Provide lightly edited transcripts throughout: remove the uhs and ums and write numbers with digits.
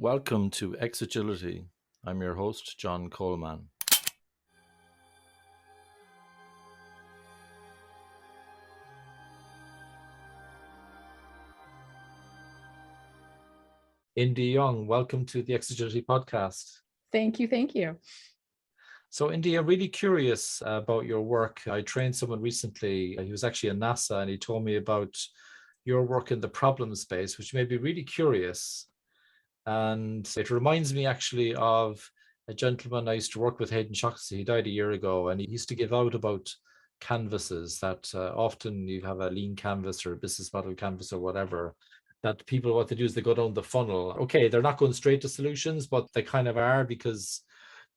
Welcome to Xagility. I'm your host, John Coleman. Indi Young, welcome to the Xagility podcast. Thank you. Thank you. So, Indi, I'm really curious about your work. I trained someone recently. He was actually in NASA, and he told me about your work in the problem space, which made me really curious. And it reminds me actually of a gentleman I used to work with, Hayden Shoxley. He died a year ago, and he used to give out about canvases that often you have a lean canvas or a business model canvas or whatever, that people, what they do is they go down the funnel. Okay, they're not going straight to solutions, but they kind of are, because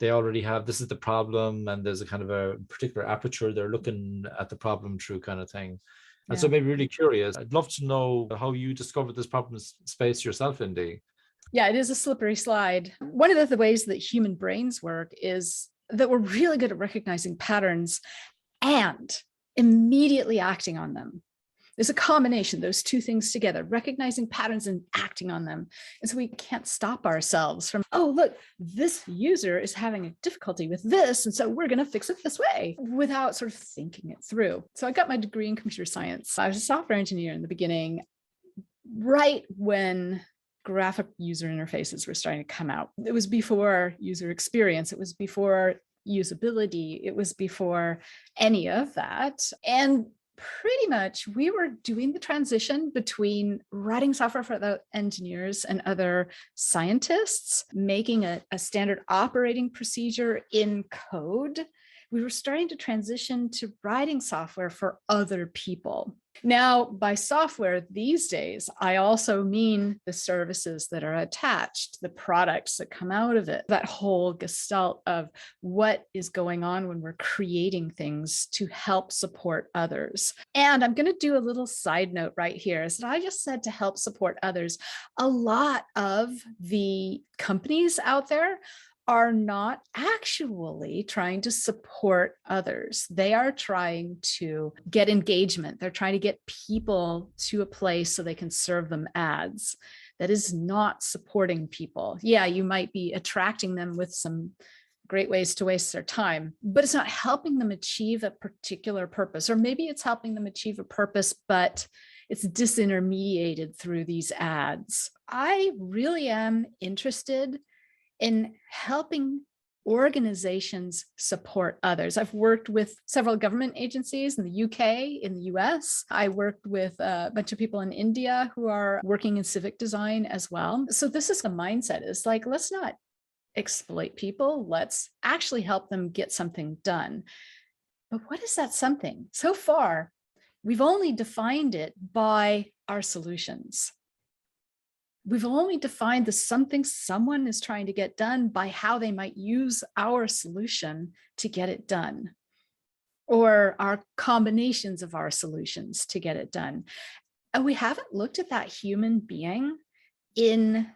they already have, this is the problem, and there's a kind of a particular aperture they're looking at the problem through, kind of thing. And so maybe really curious. I'd love to know how you discovered this problem space yourself, Indi. Yeah, it is a slippery slide. One of the ways that human brains work is that we're really good at recognizing patterns and immediately acting on them. There's a combination, those two things together, recognizing patterns and acting on them. And so we can't stop ourselves from, oh, look, this user is having a difficulty with this, and so we're going to fix it this way, without sort of thinking it through. So I got my degree in computer science. I was a software engineer in the beginning, right when graphic user interfaces were starting to come out. It was before user experience. It was before usability. It was before any of that. And pretty much we were doing the transition between writing software for the engineers and other scientists, making a standard operating procedure in code. We were starting to transition to writing software for other people. Now, by software these days, I also mean the services that are attached, the products that come out of it, that whole gestalt of what is going on when we're creating things to help support others. And I'm going to do a little side note right here, is that I just said to help support others. A lot of the companies out there are not actually trying to support others. They are trying to get engagement. They're trying to get people to a place so they can serve them ads. That is not supporting people. Yeah, you might be attracting them with some great ways to waste their time, but it's not helping them achieve a particular purpose. Or maybe it's helping them achieve a purpose, but it's disintermediated through these ads. I really am interested in helping organizations support others. I've worked with several government agencies in the UK, in the US. I worked with a bunch of people in India who are working in civic design as well. So this is the mindset, is like, let's not exploit people. Let's actually help them get something done. But what is that something? So far, we've only defined it by our solutions. We've only defined the something someone is trying to get done by how they might use our solution to get it done, or our combinations of our solutions to get it done. And we haven't looked at that human being in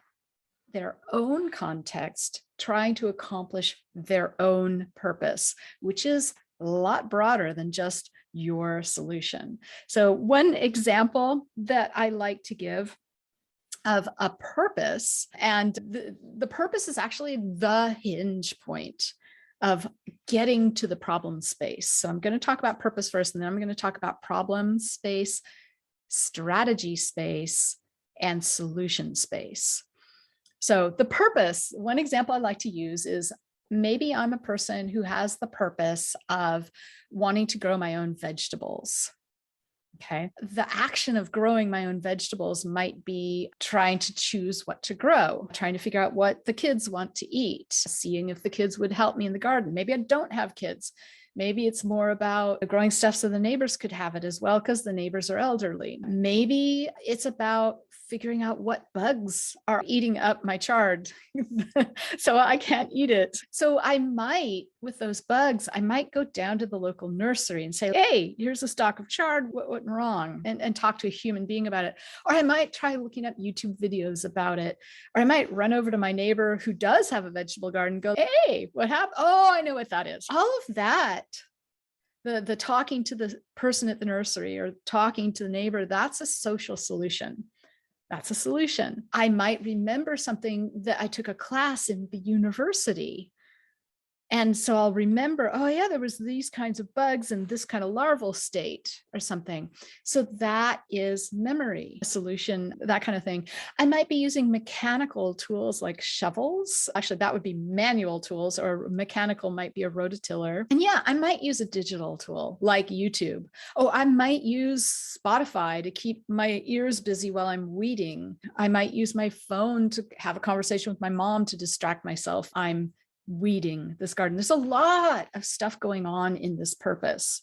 their own context, trying to accomplish their own purpose, which is a lot broader than just your solution. So one example that I like to give of a purpose, and the purpose is actually the hinge point of getting to the problem space. So I'm going to talk about purpose first, and then I'm going to talk about problem space, strategy space, and solution space. So the purpose, one example I like to use is, maybe I'm a person who has the purpose of wanting to grow my own vegetables. Okay. The action of growing my own vegetables might be trying to choose what to grow, trying to figure out what the kids want to eat, seeing if the kids would help me in the garden. Maybe I don't have kids. Maybe it's more about growing stuff so the neighbors could have it as well, because the neighbors are elderly. Maybe it's about figuring out what bugs are eating up my chard so I can't eat it. So I might, with those bugs, I might go down to the local nursery and say, hey, here's a stalk of chard, what went wrong? And talk to a human being about it. Or I might try looking up YouTube videos about it. Or I might run over to my neighbor who does have a vegetable garden and go, hey, what happened? Oh, I know what that is. All of that, the talking to the person at the nursery or talking to the neighbor, that's a social solution. That's a solution. I might remember something that I took a class in the university. And so I'll remember, oh yeah, there was these kinds of bugs in this kind of larval state or something. So that is memory, solution, that kind of thing. I might be using mechanical tools like shovels. Actually, that would be manual tools, or mechanical might be a rototiller. And yeah, I might use a digital tool like YouTube. Oh, I might use Spotify to keep my ears busy while I'm weeding. I might use my phone to have a conversation with my mom to distract myself. I'm weeding this garden. There's a lot of stuff going on in this purpose.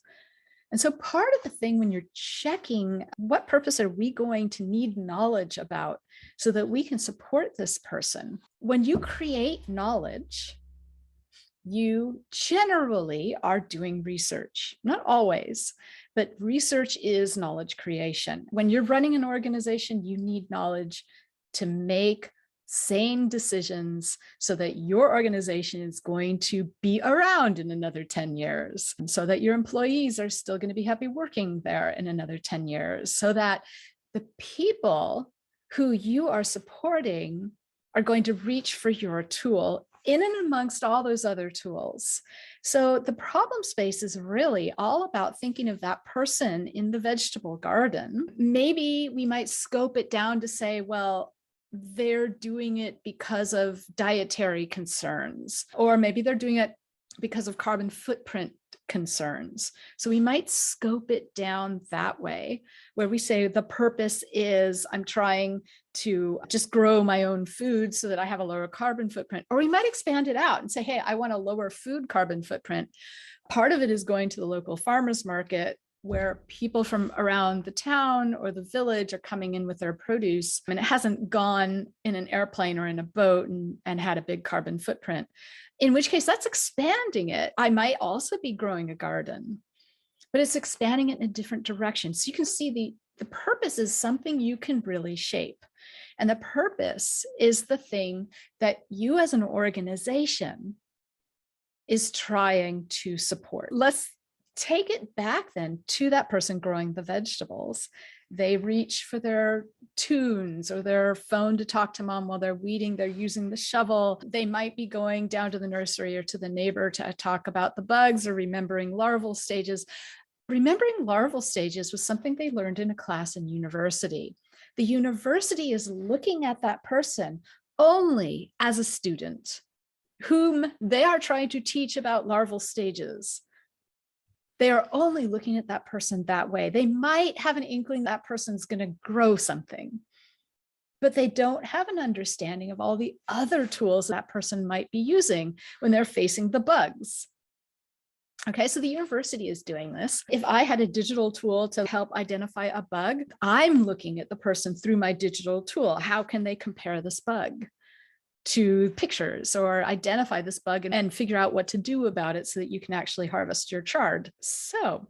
And so part of the thing when you're checking what purpose are we going to need knowledge about so that we can support this person, when you create knowledge, you generally are doing research. Not always, but research is knowledge creation. When you're running an organization, you need knowledge to make sane decisions so that your organization is going to be around in another 10 years, and so that your employees are still going to be happy working there in another 10 years, so that the people who you are supporting are going to reach for your tool in and amongst all those other tools. So the problem space is really all about thinking of that person in the vegetable garden. Maybe we might scope it down to say, well, they're doing it because of dietary concerns, or maybe they're doing it because of carbon footprint concerns. So we might scope it down that way, where we say the purpose is I'm trying to just grow my own food so that I have a lower carbon footprint. Or we might expand it out and say, hey, I want a lower food carbon footprint. Part of it is going to the local farmers market, where people from around the town or the village are coming in with their produce, and it hasn't gone in an airplane or in a boat and had a big carbon footprint, in which case that's expanding it. I might also be growing a garden, but it's expanding it in a different direction. So you can see the purpose is something you can really shape. And the purpose is the thing that you as an organization is trying to support. Let's take it back then to that person growing the vegetables. They reach for their tunes or their phone to talk to mom while they're weeding. They're using the shovel. They might be going down to the nursery or to the neighbor to talk about the bugs or remembering larval stages. Remembering larval stages was something they learned in a class in university. The university is looking at that person only as a student whom they are trying to teach about larval stages. They are only looking at that person that way. They might have an inkling that person's going to grow something, but they don't have an understanding of all the other tools that person might be using when they're facing the bugs. Okay, so the university is doing this. If I had a digital tool to help identify a bug, I'm looking at the person through my digital tool. How can they compare this bug to pictures or identify this bug and figure out what to do about it so that you can actually harvest your chard? So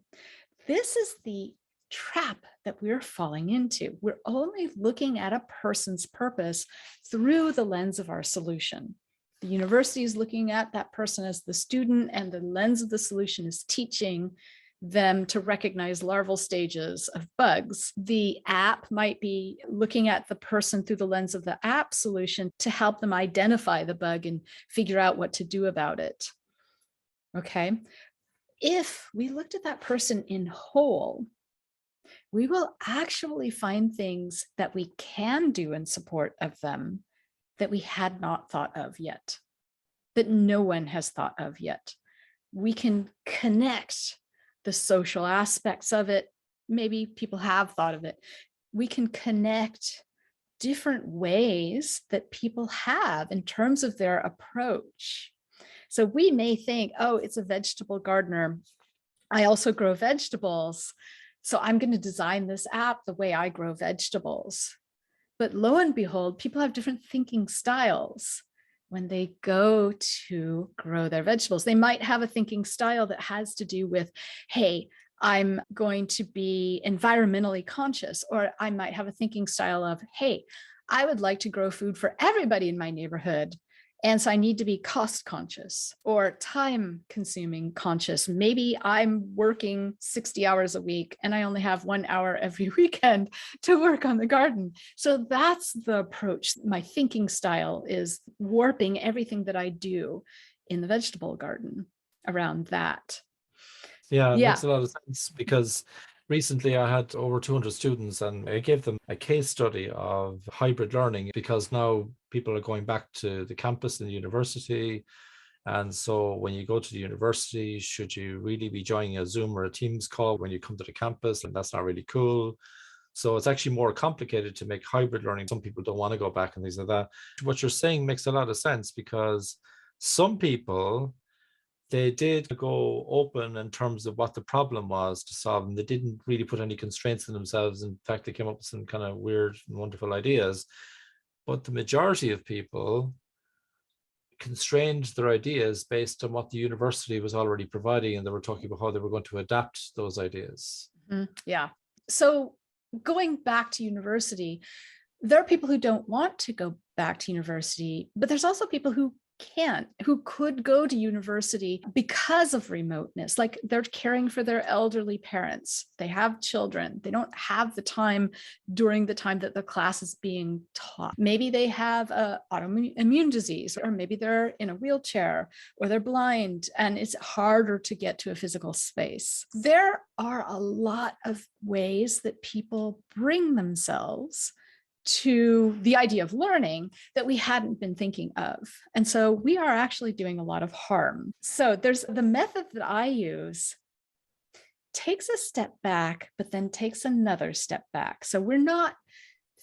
this is the trap that we're falling into. We're only looking at a person's purpose through the lens of our solution. The university is looking at that person as the student, and the lens of the solution is teaching them to recognize larval stages of bugs. The app might be looking at the person through the lens of the app solution to help them identify the bug and figure out what to do about it. Okay. If we looked at that person in whole, we will actually find things that we can do in support of them that we had not thought of yet, that no one has thought of yet. We can connect the social aspects of it. Maybe people have thought of it. We can connect different ways that people have in terms of their approach. So we may think, oh, it's a vegetable gardener. I also grow vegetables, so I'm going to design this app the way I grow vegetables. But lo and behold, people have different thinking styles when they go to grow their vegetables. They might have a thinking style that has to do with, hey, I'm going to be environmentally conscious, or I might have a thinking style of, hey, I would like to grow food for everybody in my neighborhood. And so I need to be cost conscious or time consuming conscious. Maybe I'm working 60 hours a week and I only have 1 hour every weekend to work on the garden. So that's the approach. My thinking style is warping everything that I do in the vegetable garden around that. Yeah, it Yeah. makes a lot of sense because recently I had over 200 students and I gave them a case study of hybrid learning because now people are going back to the campus in the university. And so when you go to the university, should you really be joining a Zoom or a Teams call when you come to the campus? And that's not really cool. So it's actually more complicated to make hybrid learning. Some people don't want to go back and things like that. What you're saying makes a lot of sense because some people, they did go open in terms of what the problem was to solve, and they didn't really put any constraints on themselves. In fact, they came up with some kind of weird and wonderful ideas. But the majority of people constrained their ideas based on what the university was already providing, and they were talking about how they were going to adapt those ideas. Yeah. So going back to university, there are people who don't want to go back to university, but there's also people who can't, who could go to university because of remoteness. Like they're caring for their elderly parents. They have children. They don't have the time during the time that the class is being taught. Maybe they have an autoimmune disease, or maybe they're in a wheelchair, or they're blind, and it's harder to get to a physical space. There are a lot of ways that people bring themselves to the idea of learning that we hadn't been thinking of. And so we are actually doing a lot of harm. So there's the method that I use takes a step back, but then takes another step back. So we're not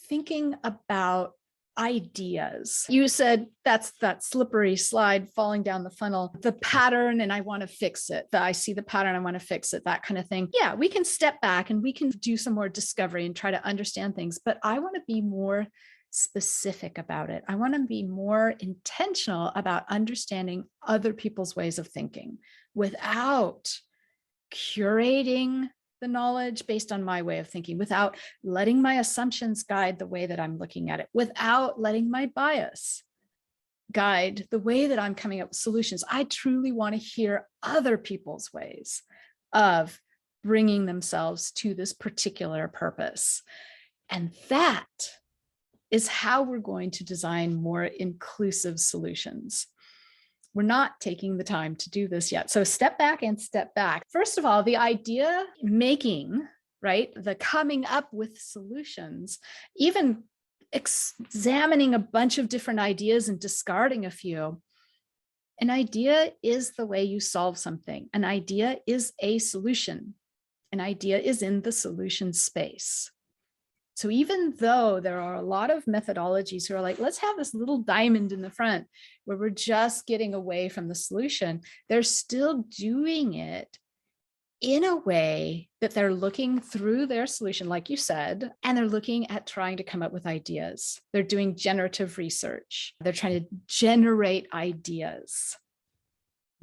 thinking about ideas. You said that's that slippery slide falling down the funnel, the pattern, and I want to fix it. I see the pattern, I want to fix it, that kind of thing. Yeah, we can step back and we can do some more discovery and try to understand things, but I want to be more specific about it. I want to be more intentional about understanding other people's ways of thinking without curating the knowledge based on my way of thinking, without letting my assumptions guide the way that I'm looking at it, without letting my bias guide the way that I'm coming up with solutions. I truly want to hear other people's ways of bringing themselves to this particular purpose. And that is how we're going to design more inclusive solutions. We're not taking the time to do this yet. So step back and step back. First of all, the idea making, right? The coming up with solutions, even examining a bunch of different ideas and discarding a few. An idea is the way you solve something. An idea is a solution. An idea is in the solution space. So even though there are a lot of methodologies who are like, let's have this little diamond in the front where we're just getting away from the solution, they're still doing it in a way that they're looking through their solution, like you said, and they're looking at trying to come up with ideas. They're doing generative research. They're trying to generate ideas.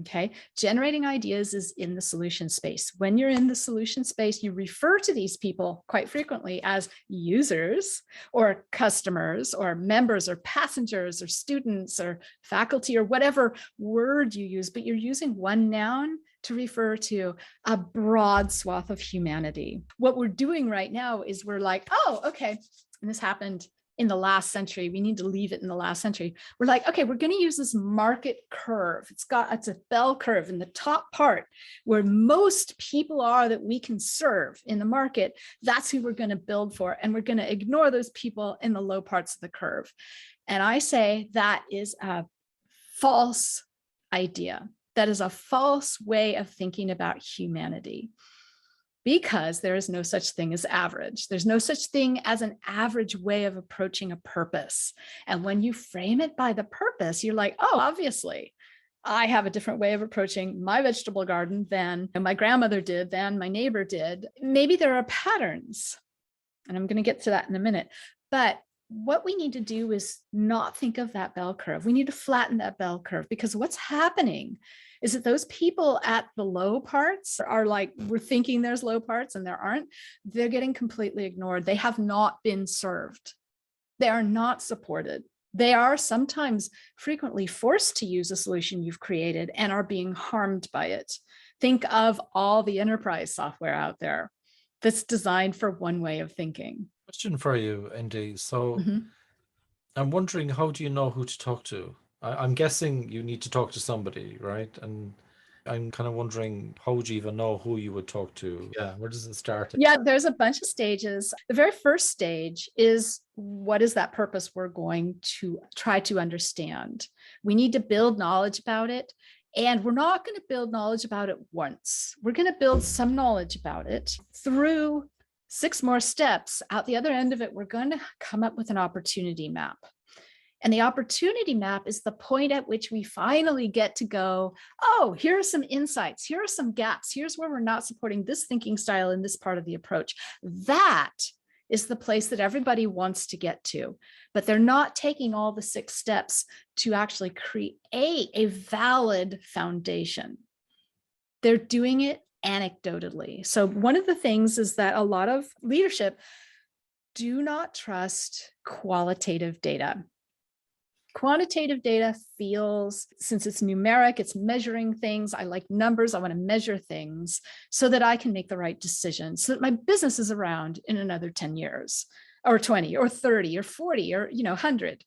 Okay, generating ideas is in the solution space. When you're in the solution space, you refer to these people quite frequently as users or customers or members or passengers or students or faculty or whatever word you use, but you're using one noun to refer to a broad swath of humanity. What we're doing right now is we're like, oh, okay, and this happened in the last century, we need to leave it in the last century. We're like, okay, we're going to use this market curve. It's a bell curve in the top part where most people are that we can serve in the market. That's who we're going to build for. And we're going to ignore those people in the low parts of the curve. And I say that is a false idea. That is a false way of thinking about humanity. Because there is no such thing as average. There's no such thing as an average way of approaching a purpose. And when you frame it by the purpose, you're like, oh, obviously, I have a different way of approaching my vegetable garden than my grandmother did, than my neighbor did. Maybe there are patterns, and I'm going to get to that in a minute. But what we need to do is not think of that bell curve. We need to flatten that bell curve, because what's happening is that those people at the low parts are like, we're thinking there's low parts and there aren't. They're getting completely ignored. They have not been served. They are not supported. They are sometimes frequently forced to use a solution you've created and are being harmed by it. Think of all the enterprise software out there that's designed for one way of thinking. Question for you, Indy. So I'm wondering, how do you know who to talk to? I'm guessing you need to talk to somebody, right? And I'm kind of wondering, how would you even know who you would talk to? Yeah, where does it start? Yeah, there's a bunch of stages. The very first stage is, what is that purpose we're going to try to understand? We need to build knowledge about it. And we're not going to build knowledge about it once. We're going to build some knowledge about it through 6 more steps. Out the other end of it, we're going to come up with an opportunity map. And the opportunity map is the point at which we finally get to go, oh, here are some insights. Here are some gaps. Here's where we're not supporting this thinking style in this part of the approach. That is the place that everybody wants to get to, but they're not taking all the 6 steps to actually create a valid foundation. They're doing it anecdotally. So one of the things is that a lot of leadership do not trust qualitative data. Quantitative data feels, since it's numeric, it's measuring things. I like numbers. I want to measure things so that I can make the right decision, so that my business is around in another 10 years or 20 or 30 or 40 or 100.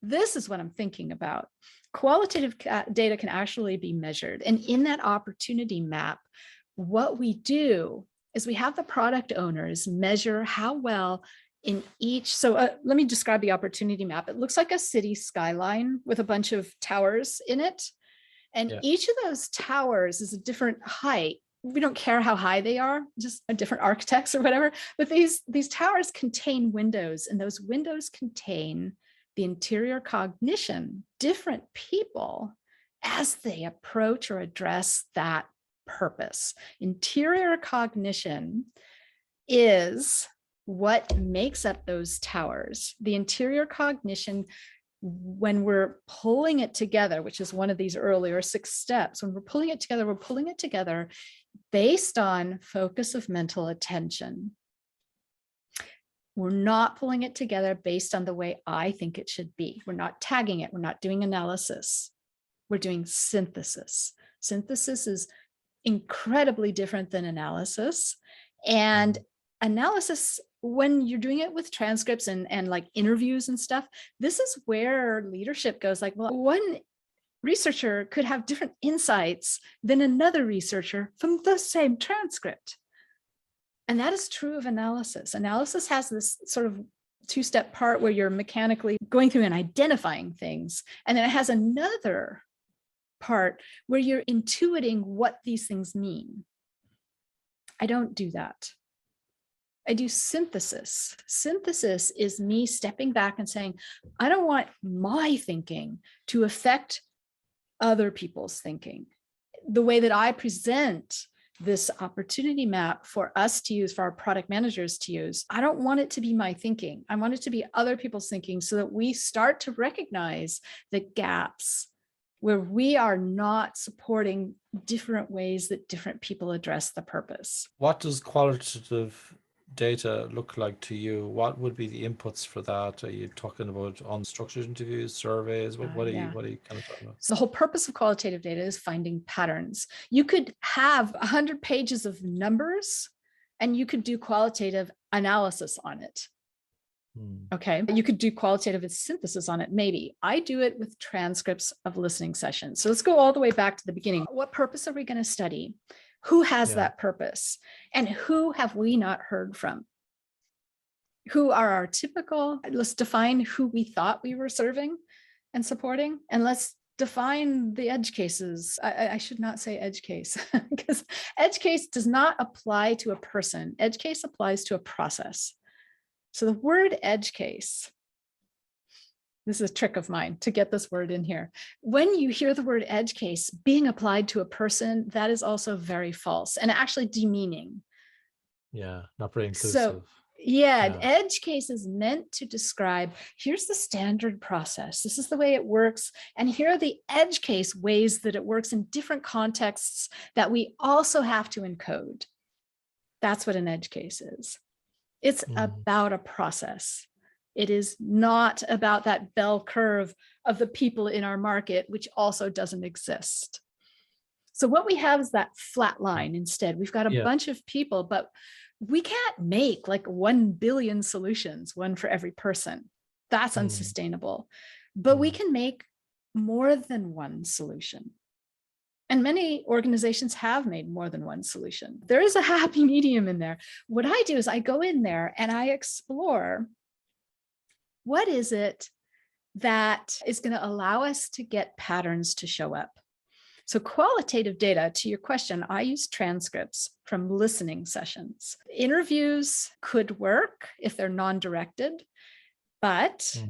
This is what I'm thinking about. Qualitative data can actually be measured. And in that opportunity map, what we do is we have the product owners measure how well in each. So let me describe the opportunity map. It looks like a city skyline with a bunch of towers in it. And each of those towers is a different height. We don't care how high they are, just different architects or whatever. But these towers contain windows, and those windows contain the interior cognition, different people as they approach or address that purpose. Interior cognition is what makes up those towers. The interior cognition, when we're pulling it together, which is one of these earlier 6 steps, when we're pulling it together based on focus of mental attention. We're not pulling it together based on the way I think it should be. We're not tagging it. We're not doing analysis. We're doing synthesis. Synthesis is incredibly different than analysis. And analysis, when you're doing it with transcripts and like interviews and stuff, this is where leadership goes like, well, one researcher could have different insights than another researcher from the same transcript. And that is true of analysis. Analysis has this sort of 2-step part where you're mechanically going through and identifying things. And then it has another part where you're intuiting what these things mean. I don't do that. I do synthesis. Synthesis is me stepping back and saying, I don't want my thinking to affect other people's thinking. The way that I present this opportunity map for us to use, for our product managers to use, I don't want it to be my thinking. I want it to be other people's thinking, so that we start to recognize the gaps where we are not supporting different ways that different people address the purpose. What does qualitative data look like to you? What would be the inputs for that? Are you talking about unstructured interviews, surveys? What are you kind of talking about? So the whole purpose of qualitative data is finding patterns. You could have 100 pages of numbers and you could do qualitative analysis on it. Okay, you could do qualitative synthesis on it, maybe. I do it with transcripts of listening sessions. So let's go all the way back to the beginning. What purpose are we going to study? Who has that purpose? And who have we not heard from? Who are our typical? Let's define who we thought we were serving and supporting. And let's define the edge cases. I should not say edge case, because edge case does not apply to a person. Edge case applies to a process. So the word edge case, this is a trick of mine to get this word in here. When you hear the word edge case being applied to a person, that is also very false and actually demeaning. Yeah, not very inclusive. So edge case is meant to describe, here's the standard process. This is the way it works. And here are the edge case ways that it works in different contexts that we also have to encode. That's what an edge case is. It's about a process. It is not about that bell curve of the people in our market, which also doesn't exist. So what we have is that flat line instead. We've got a Yeah. bunch of people, but we can't make like 1 billion solutions, one for every person. That's unsustainable. But we can make more than one solution. And many organizations have made more than one solution. There is a happy medium in there. What I do is I go in there and I explore what is it that is going to allow us to get patterns to show up. So qualitative data, to your question, I use transcripts from listening sessions. Interviews could work if they're non-directed, but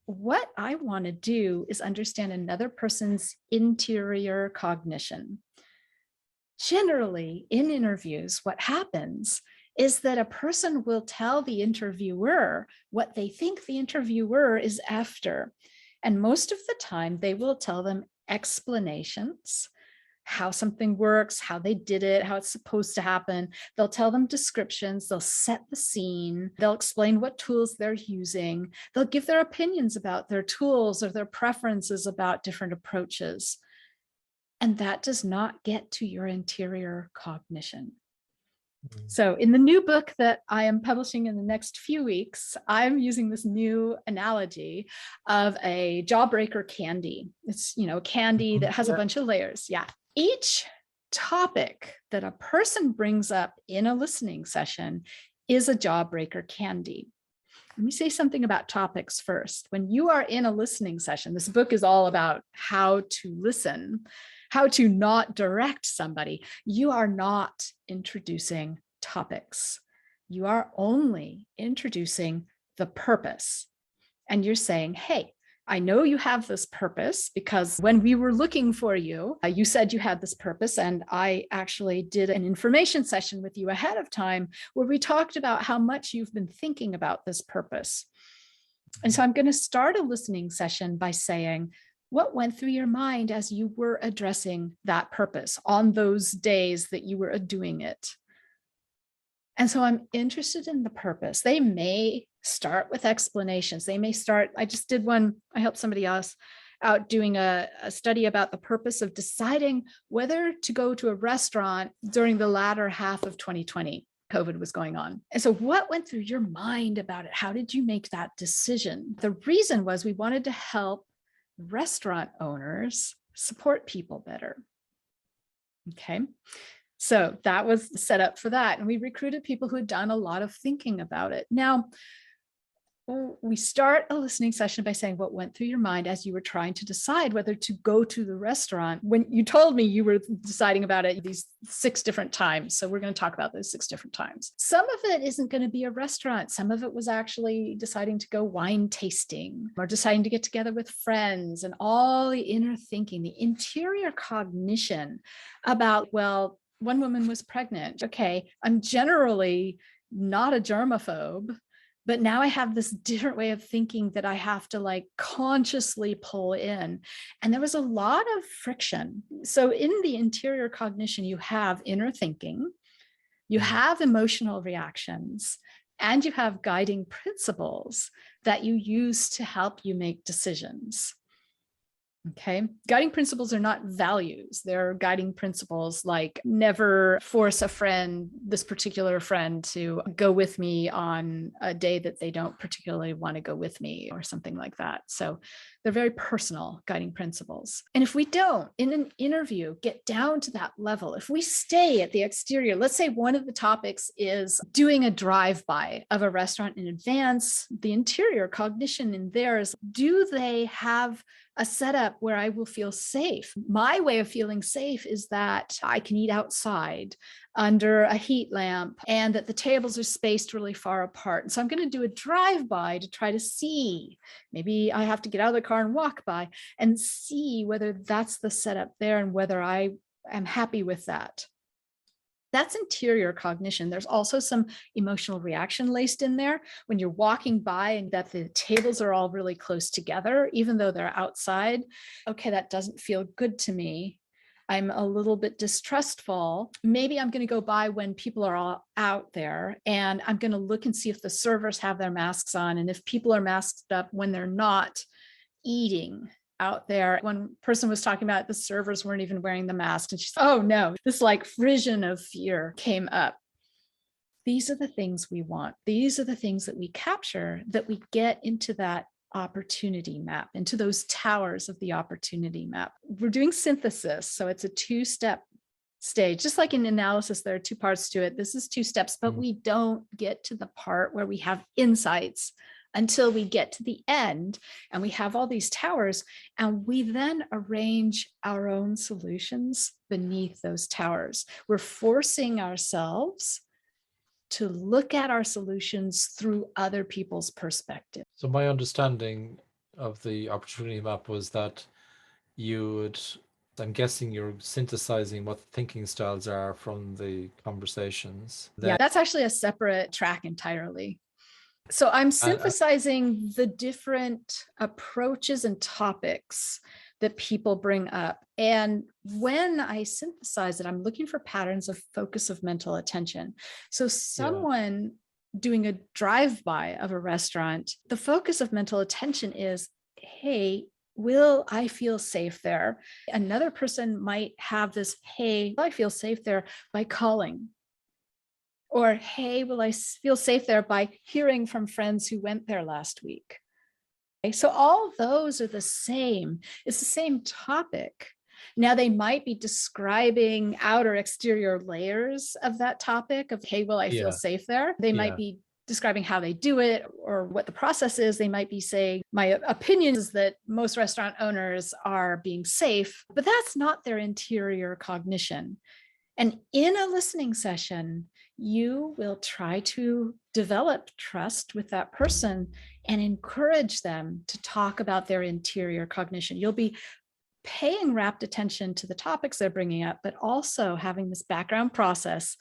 what I want to do is understand another person's interior cognition. Generally, in interviews, what happens is that a person will tell the interviewer what they think the interviewer is after. And most of the time, they will tell them explanations, how something works, how they did it, how it's supposed to happen. They'll tell them descriptions, they'll set the scene, they'll explain what tools they're using, they'll give their opinions about their tools or their preferences about different approaches. And that does not get to your interior cognition. So in the new book that I am publishing in the next few weeks, I'm using this new analogy of a jawbreaker candy. It's, a candy that has a bunch of layers. Yeah. Each topic that a person brings up in a listening session is a jawbreaker candy. Let me say something about topics first. When you are in a listening session, this book is all about how to listen, how to not direct somebody. You are not introducing topics. You are only introducing the purpose. And you're saying, hey, I know you have this purpose because when we were looking for you, you said you had this purpose. And I actually did an information session with you ahead of time where we talked about how much you've been thinking about this purpose. And so I'm going to start a listening session by saying, what went through your mind as you were addressing that purpose on those days that you were doing it? And so I'm interested in the purpose. They may start with explanations. They may start, I just did one, I helped somebody else out doing a study about the purpose of deciding whether to go to a restaurant during the latter half of 2020. COVID was going on. And so what went through your mind about it? How did you make that decision? The reason was we wanted to help restaurant owners support people better. Okay. So that was set up for that. And we recruited people who had done a lot of thinking about it. Now, we start a listening session by saying what went through your mind as you were trying to decide whether to go to the restaurant. When you told me you were deciding about it these 6 different times. So we're going to talk about those 6 different times. Some of it isn't going to be a restaurant. Some of it was actually deciding to go wine tasting or deciding to get together with friends, and all the inner thinking, the interior cognition about, well, one woman was pregnant. Okay, I'm generally not a germaphobe, but now I have this different way of thinking that I have to consciously pull in. And there was a lot of friction. So in the interior cognition, you have inner thinking, you have emotional reactions, and you have guiding principles that you use to help you make decisions. Okay. Guiding principles are not values. They're guiding principles like never force this particular friend to go with me on a day that they don't particularly want to go with me or something like that. So they're very personal guiding principles. And if we don't, in an interview, get down to that level, if we stay at the exterior, let's say one of the topics is doing a drive-by of a restaurant in advance, the interior cognition in there is, do they have a setup where I will feel safe? My way of feeling safe is that I can eat outside under a heat lamp and that the tables are spaced really far apart. And so I'm going to do a drive-by to try to see. Maybe I have to get out of the car and walk by and see whether that's the setup there and whether I am happy with that. That's interior cognition. There's also some emotional reaction laced in there when you're walking by and that the tables are all really close together, even though they're outside. Okay, that doesn't feel good to me. I'm a little bit distrustful. Maybe I'm going to go by when people are all out there, and I'm going to look and see if the servers have their masks on, and if people are masked up when they're not eating out there. One person was talking about the servers weren't even wearing the mask, and she's, oh no, this like frisson of fear came up. These are the things we want. These are the things that we capture, that we get into that opportunity map, into those towers of the opportunity map. We're doing synthesis, so it's a two-step stage. Just like in analysis, there are two parts to it. This is two steps, but we don't get to the part where we have insights until we get to the end, and we have all these towers, and we then arrange our own solutions beneath those towers. We're forcing ourselves to look at our solutions through other people's perspective. So my understanding of the opportunity map was that I'm guessing you're synthesizing what the thinking styles are from the conversations. Yeah, that's actually a separate track entirely. So I'm synthesizing the different approaches and topics that people bring up. And when I synthesize it, I'm looking for patterns of focus of mental attention. So someone doing a drive-by of a restaurant, the focus of mental attention is, hey, will I feel safe there? Another person might have this, hey, I feel safe there by calling. Or, hey, will I feel safe there by hearing from friends who went there last week? Okay, so all those are the same. It's the same topic. Now, they might be describing outer exterior layers of that topic of, hey, will I feel safe there? They might be describing how they do it or what the process is. They might be saying, my opinion is that most restaurant owners are being safe, but that's not their interior cognition. And in a listening session, you will try to develop trust with that person and encourage them to talk about their interior cognition. You'll be paying rapt attention to the topics they're bringing up, but also having this background process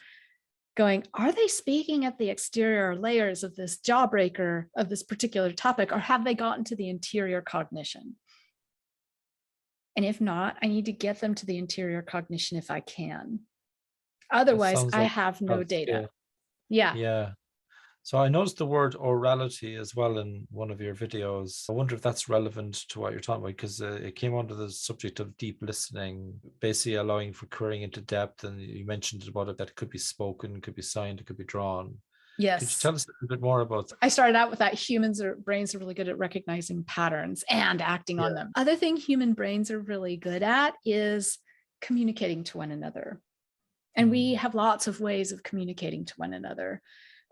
going, are they speaking at the exterior layers of this jawbreaker of this particular topic, or have they gotten to the interior cognition? And if not, I need to get them to the interior cognition if I can. Otherwise, I have no data. Yeah. So I noticed the word orality as well in one of your videos. I wonder if that's relevant to what you're talking about, because it came under the subject of deep listening, basically allowing for querying into depth. And you mentioned about it, that it could be spoken, could be signed, it could be drawn. Yes. Could you tell us a bit more about that? I started out with that brains are really good at recognizing patterns and acting on them. Other thing human brains are really good at is communicating to one another. And we have lots of ways of communicating to one another.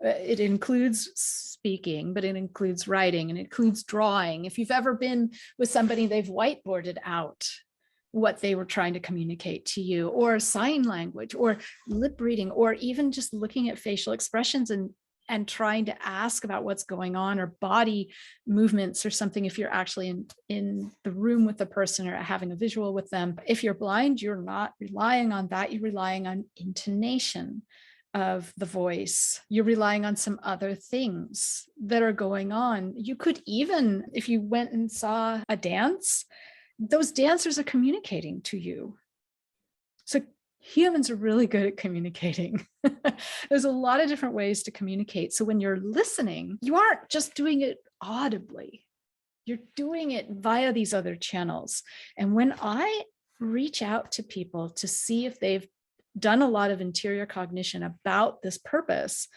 It includes speaking, but it includes writing, and it includes drawing. If you've ever been with somebody, they've whiteboarded out what they were trying to communicate to you, or sign language, or lip reading, or even just looking at facial expressions and trying to ask about what's going on, or body movements or something if you're actually in the room with the person or having a visual with them. If you're blind, you're not relying on that. You're relying on intonation of the voice. You're relying on some other things that are going on. You could even, if you went and saw a dance, those dancers are communicating to you. So humans are really good at communicating. There's a lot of different ways to communicate. So when you're listening, you aren't just doing it audibly. You're doing it via these other channels. And when I reach out to people to see if they've done a lot of interior cognition about this purpose,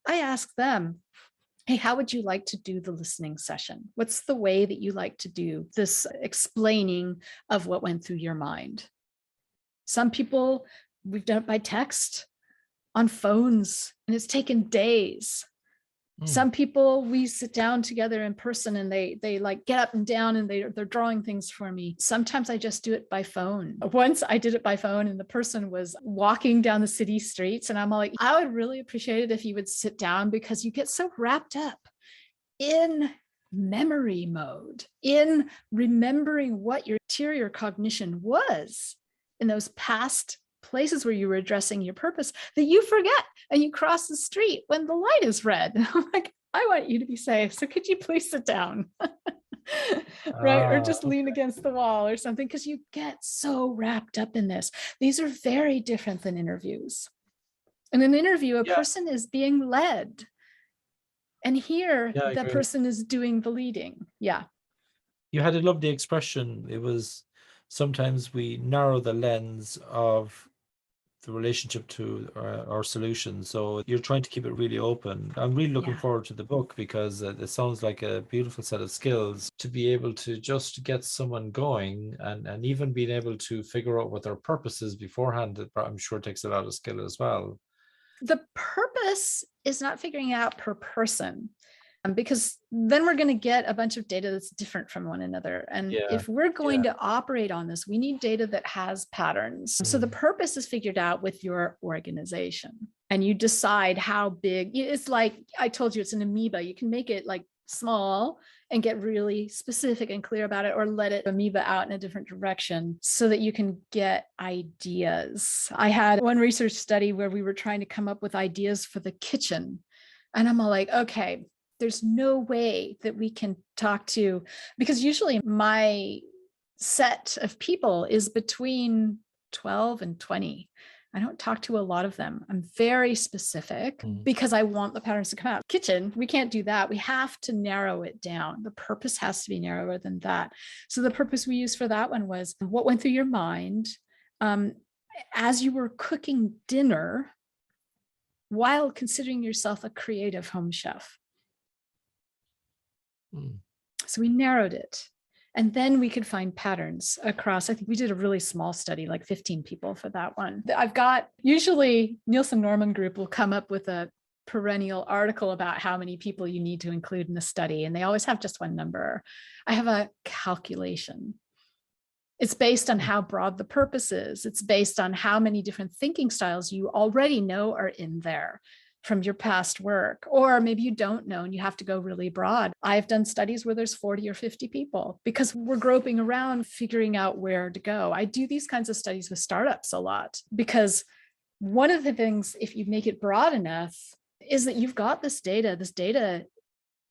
I ask them, hey, how would you like to do the listening session? What's the way that you like to do this explaining of what went through your mind? Some people, we've done it by text, on phones, and it's taken days. Some people, we sit down together in person and they like get up and down and they're drawing things for me. Sometimes I just do it by phone. Once I did it by phone and the person was walking down the city streets, and I'm all like, I would really appreciate it if you would sit down, because you get so wrapped up in memory mode, in remembering what your interior cognition was in those past places where you were addressing your purpose, that you forget and you cross the street when the light is red. I'm like, I want you to be safe, so could you please sit down? right? Or Ah, just lean against the wall or something, because you get so wrapped up in this. These are very different than interviews. In an interview, a yeah, person is being led. And here, yeah, I the agree. person is doing the leading. Yeah. You had a lovely expression. It was sometimes we narrow the lens of the relationship to our solution. So you're trying to keep it really open. I'm really looking Yeah. forward to the book because it sounds like a beautiful set of skills to be able to just get someone going and even being able to figure out what their purpose is beforehand. I'm sure takes a lot of skill as well. The purpose is not figuring out per person, because then we're going to get a bunch of data that's different from one another. And Yeah, if we're yeah. going to operate on this, we need data that has patterns. So the purpose is figured out with your organization, and you decide how big. It's like I told you, it's an amoeba. You can make it like small and get really specific and clear about it, or let it amoeba out in a different direction so that you can get ideas. I had one research study where we were trying to come up with ideas for the kitchen. And I'm all like, okay, there's no way that we can talk to, because usually my set of people is between 12 and 20. I don't talk to a lot of them. I'm very specific because I want the patterns to come out. Kitchen, we can't do that. We have to narrow it down. The purpose has to be narrower than that. So the purpose we used for that one was what went through your mind as you were cooking dinner while considering yourself a creative home chef. So we narrowed it. And then we could find patterns across. I think we did a really small study, like 15 people for that one. I've got, usually Nielsen Norman Group will come up with a perennial article about how many people you need to include in the study. And they always have just one number. I have a calculation. It's based on how broad the purpose is. It's based on how many different thinking styles you already know are in there from your past work, or maybe you don't know and you have to go really broad. I've done studies where there's 40 or 50 people because we're groping around figuring out where to go. I do these kinds of studies with startups a lot because one of the things, if you make it broad enough, is that you've got this data. This data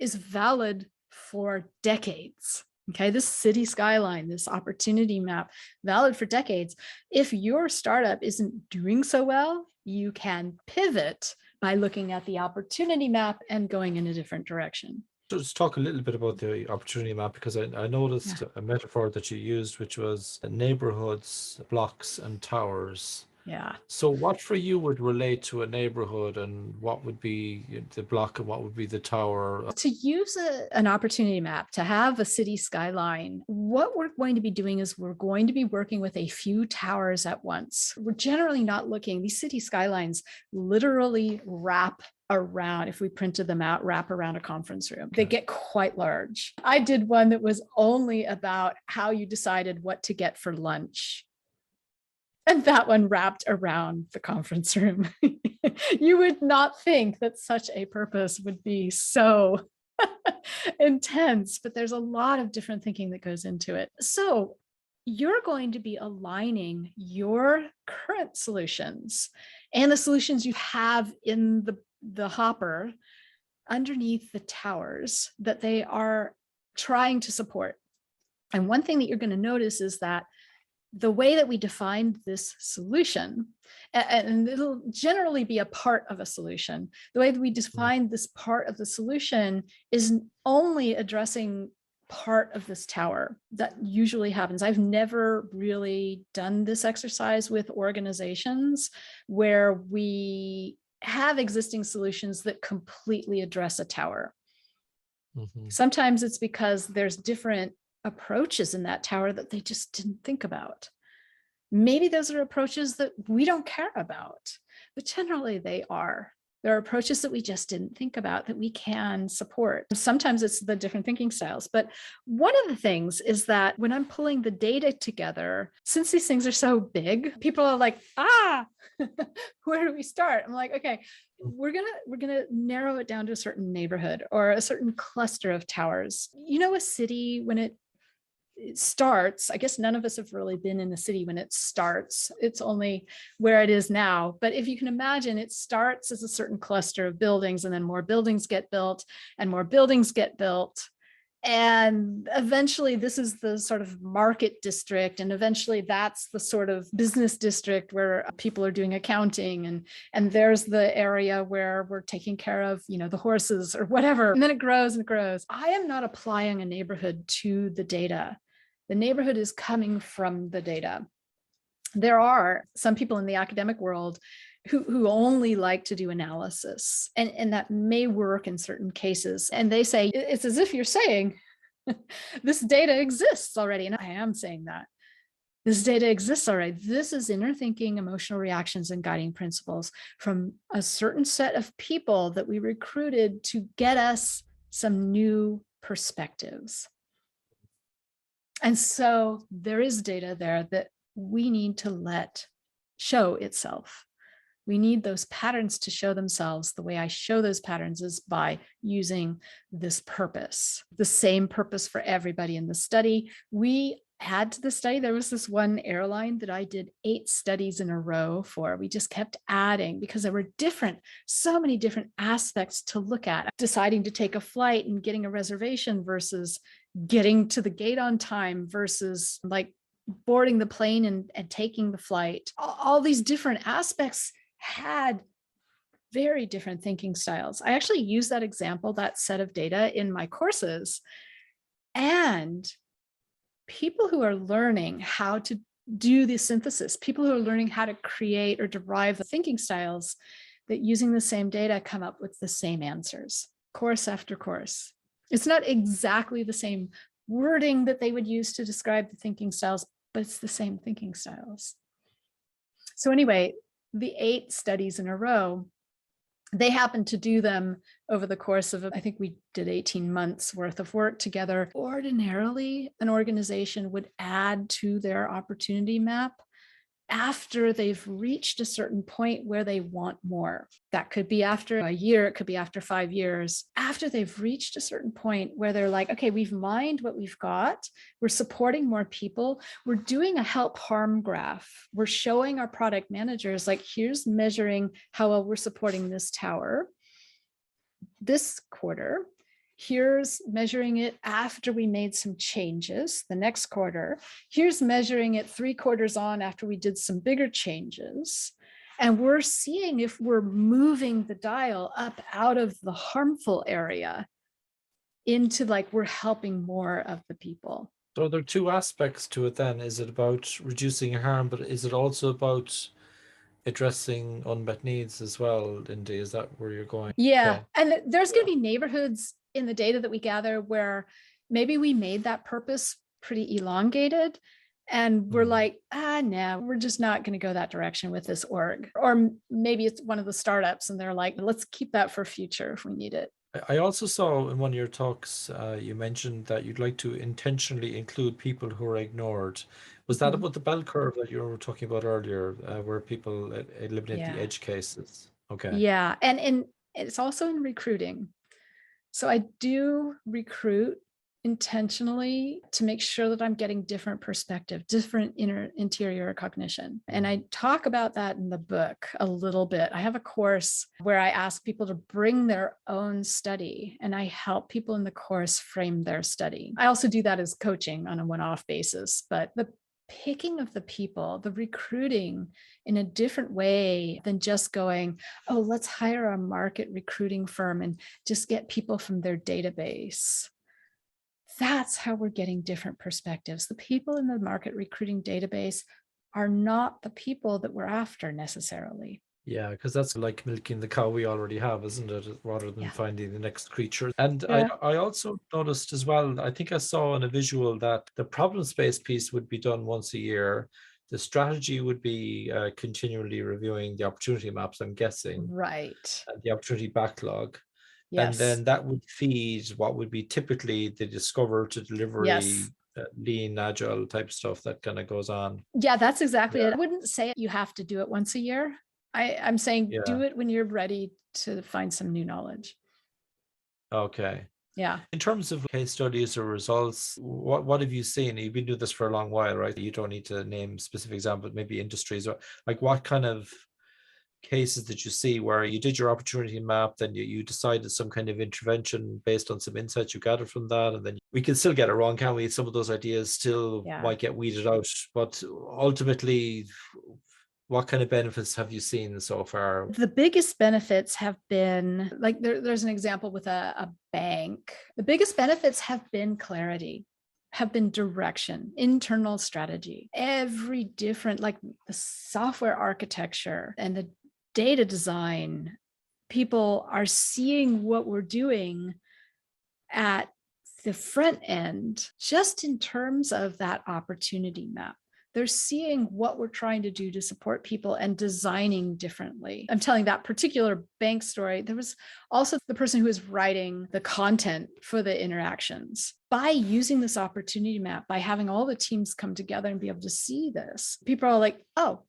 is valid for decades. Okay, this city skyline, this opportunity map, valid for decades. If your startup isn't doing so well, you can pivot by looking at the opportunity map and going in a different direction. So just talk a little bit about the opportunity map, because I noticed a metaphor that you used, which was neighborhoods, blocks, and towers. Yeah. So what for you would relate to a neighborhood, and what would be the block and what would be the tower? To use an opportunity map, to have a city skyline, what we're going to be doing is we're going to be working with a few towers at once. We're generally not looking, these city skylines literally wrap around, if we printed them out, wrap around a conference room. They get quite large. I did one that was only about how you decided what to get for lunch. And that one wrapped around the conference room. You would not think that such a purpose would be so intense, but there's a lot of different thinking that goes into it. So you're going to be aligning your current solutions and the solutions you have in the hopper underneath the towers that they are trying to support. And one thing that you're going to notice is that the way that we defined this solution, and it'll generally be a part of a solution, the way that we defined this part of the solution is only addressing part of this tower. That usually happens. I've never really done this exercise with organizations where we have existing solutions that completely address a tower. Sometimes it's because there's different approaches in that tower that they just didn't think about. Maybe those are approaches that we don't care about, but generally they are. There are approaches that we just didn't think about that we can support. Sometimes it's the different thinking styles. But one of the things is that when I'm pulling the data together, since these things are so big, people are like, where do we start? I'm like, okay, we're gonna narrow it down to a certain neighborhood or a certain cluster of towers. You know, a city, when it starts, I guess none of us have really been in a city when it starts. It's only where it is now. But if you can imagine, it starts as a certain cluster of buildings, and then more buildings get built and more buildings get built. And eventually this is the sort of market district, and eventually that's the sort of business district where people are doing accounting, and there's the area where we're taking care of, the horses or whatever. And then it grows and it grows. I am not applying a neighborhood to the data. The neighborhood is coming from the data. There are some people in the academic world who only like to do analysis, and that may work in certain cases. And they say, it's as if you're saying, this data exists already. And I am saying that. This data exists already. This is inner thinking, emotional reactions, and guiding principles from a certain set of people that we recruited to get us some new perspectives. And so there is data there that we need to let show itself. We need those patterns to show themselves. The way I show those patterns is by using this purpose, the same purpose for everybody in the study. We add to the study. There was this one airline that I did 8 studies in a row for. We just kept adding because there were so many different aspects to look at. Deciding to take a flight and getting a reservation versus getting to the gate on time versus like boarding the plane and taking the flight. All these different aspects had very different thinking styles. I actually use that example, that set of data, in my courses. And people who are learning how to do the synthesis, people who are learning how to create or derive the thinking styles, that using the same data come up with the same answers, course after course. It's not exactly the same wording that they would use to describe the thinking styles, but it's the same thinking styles. So anyway, the 8 studies in a row, they happened to do them over the course of, I think we did 18 months worth of work together. Ordinarily, an organization would add to their opportunity map after they've reached a certain point where they want more. That could be after a year, it could be after 5 years. After they've reached a certain point where they're like, okay, we've mined what we've got, we're supporting more people, we're doing a help harm graph. We're showing our product managers, like, here's measuring how well we're supporting this tower this quarter. Here's measuring it after we made some changes the next quarter. Here's measuring it 3 quarters on after we did some bigger changes. And we're seeing if we're moving the dial up out of the harmful area into, like, we're helping more of the people. So there are 2 aspects to it then. Is it about reducing harm, but is it also about addressing unmet needs as well, Indi? Is that where you're going? Yeah. Okay. And there's going to be neighborhoods in the data that we gather where maybe we made that purpose pretty elongated, and we're like, no, we're just not going to go that direction with this org. Or maybe it's one of the startups and they're like, let's keep that for future if we need it. I also saw in one of your talks, you mentioned that you'd like to intentionally include people who are ignored. Was that about the bell curve that you were talking about earlier, where people eliminate the edge cases? Okay. Yeah. And it's also in recruiting. So I do recruit intentionally to make sure that I'm getting different perspective, different interior cognition. And I talk about that in the book a little bit. I have a course where I ask people to bring their own study, and I help people in the course frame their study. I also do that as coaching on a one-off basis, but the picking of the people, the recruiting in a different way than just going, oh, let's hire a market recruiting firm and just get people from their database. That's how we're getting different perspectives. The people in the market recruiting database are not the people that we're after necessarily. Yeah, because that's like milking the cow we already have, isn't it? Rather than finding the next creature. And I also noticed as well, I think I saw in a visual that the problem space piece would be done once a year. The strategy would be continually reviewing the opportunity maps, I'm guessing. Right. And the opportunity backlog. Yes. And then that would feed what would be typically the discover to delivery, lean, agile type stuff that kind of goes on. Yeah, that's exactly it. I wouldn't say you have to do it once a year. I'm saying do it when you're ready to find some new knowledge. Okay. Yeah. In terms of case studies or results, what have you seen? You've been doing this for a long while, right? You don't need to name specific examples, maybe industries, or like what kind of cases that you see where you did your opportunity map, then you decided some kind of intervention based on some insights you gathered from that, and then we can still get it wrong, can't we? Some of those ideas still Yeah. might get weeded out, but ultimately, what kind of benefits have you seen so far? The biggest benefits have been like there's an example with a bank. The biggest benefits have been clarity, have been direction, internal strategy. Every different, like the software architecture and the data design, people are seeing what we're doing at the front end, just in terms of that opportunity map. They're seeing what we're trying to do to support people and designing differently. I'm telling that particular bank story. There was also the person who was writing the content for the interactions. By using this opportunity map, by having all the teams come together and be able to see this, people are like, oh,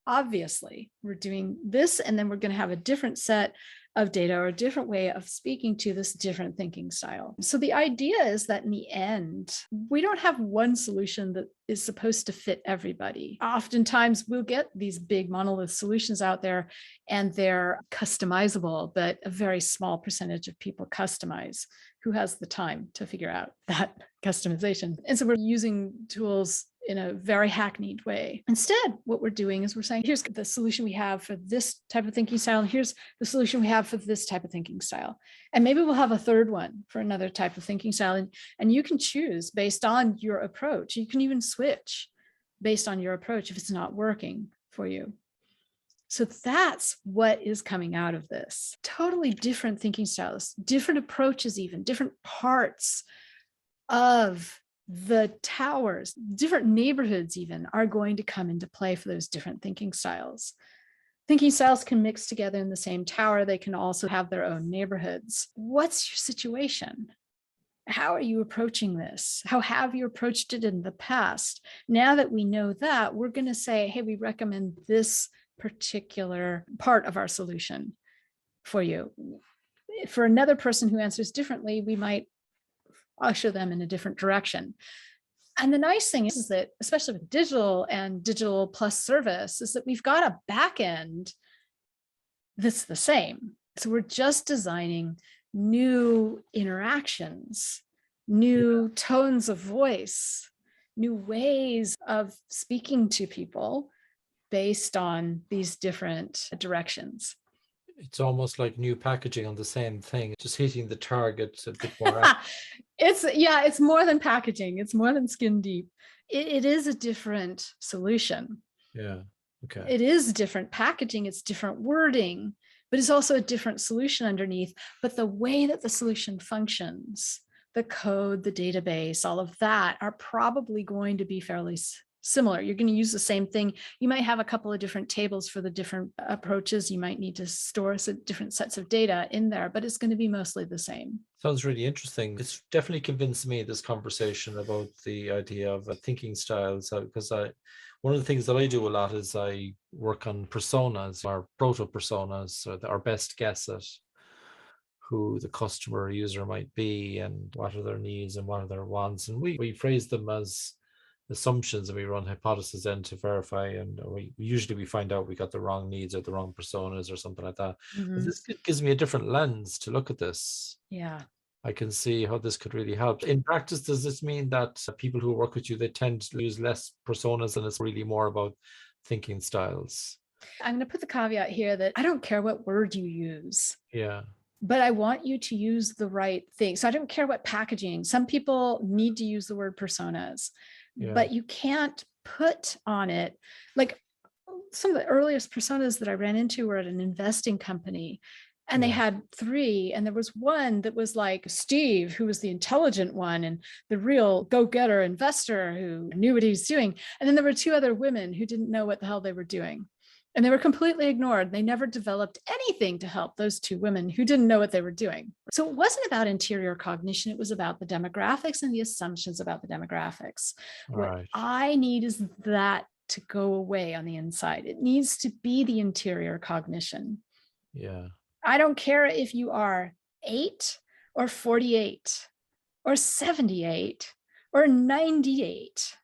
obviously we're doing this, and then we're going to have a different set of data or a different way of speaking to this different thinking style. So the idea is that in the end, we don't have one solution that is supposed to fit everybody. Oftentimes we'll get these big monolith solutions out there and they're customizable, but a very small percentage of people customize. Who has the time to figure out that customization? And so we're using tools in a very hackneyed way. Instead, what we're doing is we're saying, here's the solution we have for this type of thinking style, and here's the solution we have for this type of thinking style. And maybe we'll have a third one for another type of thinking style. And you can choose based on your approach. You can even switch based on your approach if it's not working for you. So that's what is coming out of this. Totally different thinking styles, different approaches, even different parts of the towers, different neighborhoods even are going to come into play for those different thinking styles. Thinking styles can mix together in the same tower. They can also have their own neighborhoods. What's your situation? How are you approaching this? How have you approached it in the past? Now that we know that, we're going to say, hey, we recommend this particular part of our solution for you. For another person who answers differently, we might usher them in a different direction. And the nice thing is that, especially with digital and digital plus service, is that we've got a back end that's the same. So we're just designing new interactions, new tones of voice, new ways of speaking to people based on these different directions. It's almost like new packaging on the same thing, just hitting the target a bit more. It's more than packaging. It's more than skin deep. It is a different solution. Yeah. Okay. It is different packaging. It's different wording, but it's also a different solution underneath. But the way that the solution functions, the code, the database, all of that are probably going to be fairly similar. You're going to use the same thing. You might have a couple of different tables for the different approaches. You might need to store different sets of data in there, but it's going to be mostly the same. Sounds really interesting. It's definitely convinced me, this conversation about the idea of thinking styles, because one of the things that I do a lot is I work on personas, or proto personas, or our best guess at who the customer or user might be and what are their needs and what are their wants. And we phrase them as assumptions, and we run hypotheses then to verify, and we find out we got the wrong needs or the wrong personas or something like that. But this gives me a different lens to look at this. Yeah. I can see how this could really help. In practice, does this mean that people who work with you, they tend to use less personas and it's really more about thinking styles? I'm going to put the caveat here that I don't care what word you use. Yeah. But I want you to use the right thing. So I don't care what packaging. Some people need to use the word personas, but you can't put on it, like some of the earliest personas that I ran into were at an investing company. And they had three, and there was one that was like Steve, who was the intelligent one and the real go-getter investor who knew what he was doing. And then there were two other women who didn't know what the hell they were doing. And they were completely ignored. They never developed anything to help those two women who didn't know what they were doing. So it wasn't about interior cognition. It was about the demographics and the assumptions about the demographics. What I need is that to go away on the inside. It needs to be the interior cognition. Yeah. I don't care if you are 8 or 48 or 78 or 98.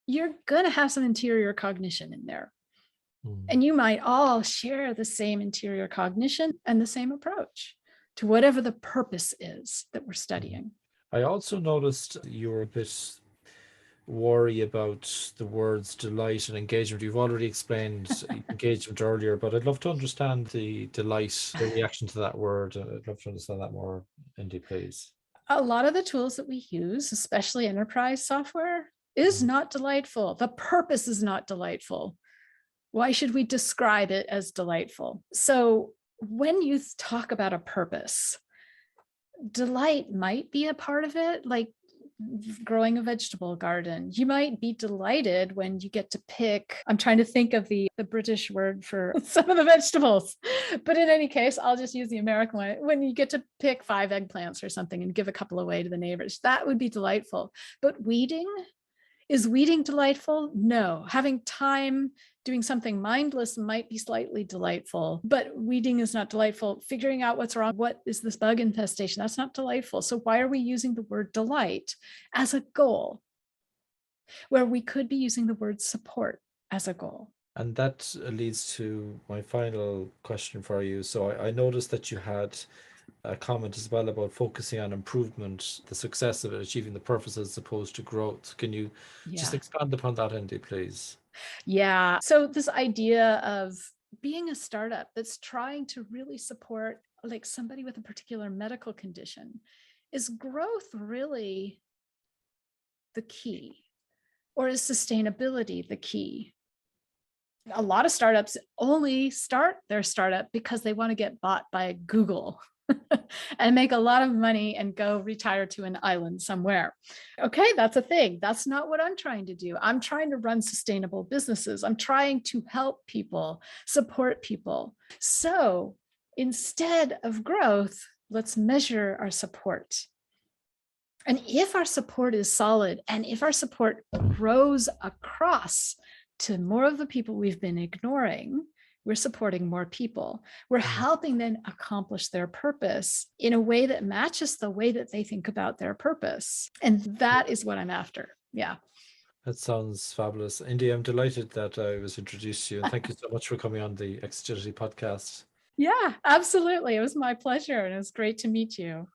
You're going to have some interior cognition in there. Mm. And you might all share the same interior cognition and the same approach to whatever the purpose is that we're studying. I also noticed you were a bit worry about the words delight and engagement. You've already explained engagement earlier, but I'd love to understand the delight, the reaction to that word. I'd love to understand that more, Indy, please. A lot of the tools that we use, especially enterprise software, is Mm. not delightful. The purpose is not delightful. Why should we describe it as delightful? So when you talk about a purpose, delight might be a part of it, like growing a vegetable garden. You might be delighted when you get to pick, I'm trying to think of the British word for some of the vegetables, but in any case, I'll just use the American one. When you get to pick 5 eggplants or something and give a couple away to the neighbors, that would be delightful. But weeding, is weeding delightful? No. Having time doing something mindless might be slightly delightful, but weeding is not delightful. Figuring out what's wrong, what is this bug infestation? That's not delightful. So why are we using the word delight as a goal, where we could be using the word support as a goal? And that leads to my final question for you. So I noticed that you had a comment as well about focusing on improvement, the success of it, achieving the purpose as opposed to growth. Can you just Yeah. expand upon that, Indy, please? Yeah. So this idea of being a startup that's trying to really support like somebody with a particular medical condition, is growth really the key? Or is sustainability the key? A lot of startups only start their startup because they want to get bought by Google and make a lot of money and go retire to an island somewhere. Okay, that's a thing. That's not what I'm trying to do. I'm trying to run sustainable businesses. I'm trying to help people, support people. So instead of growth, let's measure our support. And if our support is solid, and if our support grows across to more of the people we've been ignoring, we're supporting more people. We're helping them accomplish their purpose in a way that matches the way that they think about their purpose. And that is what I'm after. Yeah. That sounds fabulous. Indy, I'm delighted that I was introduced to you, and thank you so much for coming on the Xagility podcast. Yeah, absolutely. It was my pleasure. And it was great to meet you.